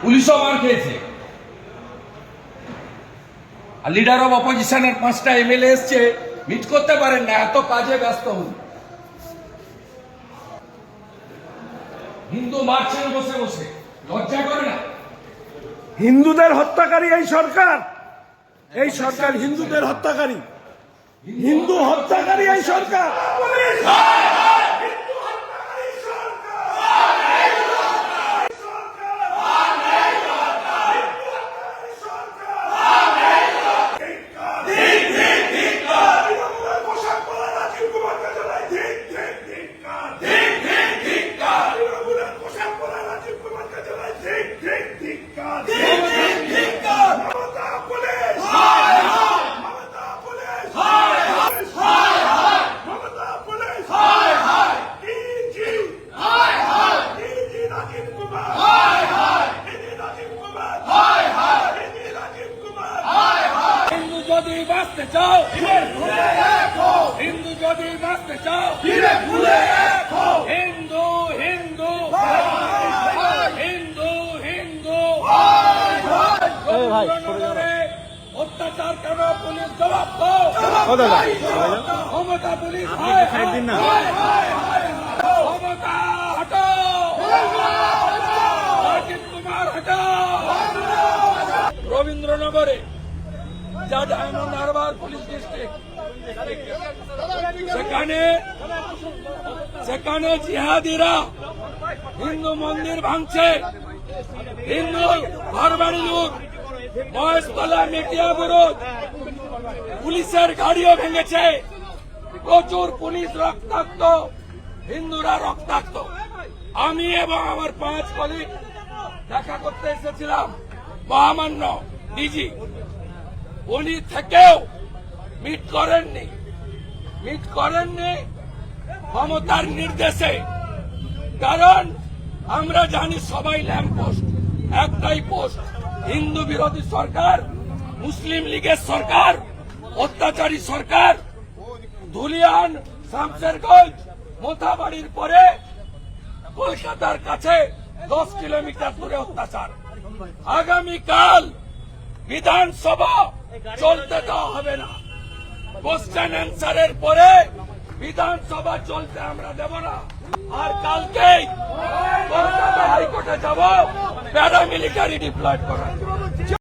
পুলিশও মার খেয়েছে। আর লিডার অফ অপোজিশনের 5টা এমএলএ এসছে, মিট করতে পারেন না, এত কাজে ব্যস্ত হন। হিন্দু মারছেন বসে বসে, লজ্জা করে না? হিন্দুদের হত্যাকারী এই সরকার, এই সরকার হিন্দুদের হত্যাকারী, হিন্দু হত্যাকারী এই সরকার। যদি বাঁচতে চাও, হিন্দু যদি বাঁচতে চাও, হিন্দু হিন্দু হিন্দু হিন্দু অত্যাচার কেন? পুলিশ জবাব দাও। ক্ষমতা পুলিশ ক্ষমতা হটাও, রাজীব কুমার হটাও। রবীন্দ্রনগরে যা ডায়মন্ড হারবার পুলিশ ডিস্ট্রিক্ট, সেখানে জিহাদিরা হিন্দু মন্দির ভাঙছে, হিন্দু ঘরবাড়ি লুট, মহেশতলা মেটিয়া বিরোধ, পুলিশের গাড়িও ভেঙেছে, প্রচুর পুলিশ রক্তাক্ত, হিন্দুরা রক্তাক্ত। আমি এবং আমার 5 কলিগ দেখা করতে এসেছিলাম মহামান্য ডিজি, উনি থেকেও মিট করেননি ক্ষমতার নির্দেশে। কারণ আমরা জানি সবাই ল্যাম্প পোস্ট, একটাই পোস্ট, হিন্দু বিরোধী সরকার, মুসলিম লীগের সরকার, অত্যাচারী সরকার। ধুলিয়ান, শামশেরগঞ্জ, মোথাবাড়ির পরে কলকাতার কাছে 10 কিলোমিটার দূরে অত্যাচার। আগামীকাল বিধানসভা চলতে দেওয়া হবে না, কোশ্চেন অ্যান্সারের পরে বিধানসভা চলতে আমরা দেব না। আর কালকেই কলকাতা হাইকোর্টে যাব প্যারামিলিটারি ডিপ্লয়েড করার জন্য।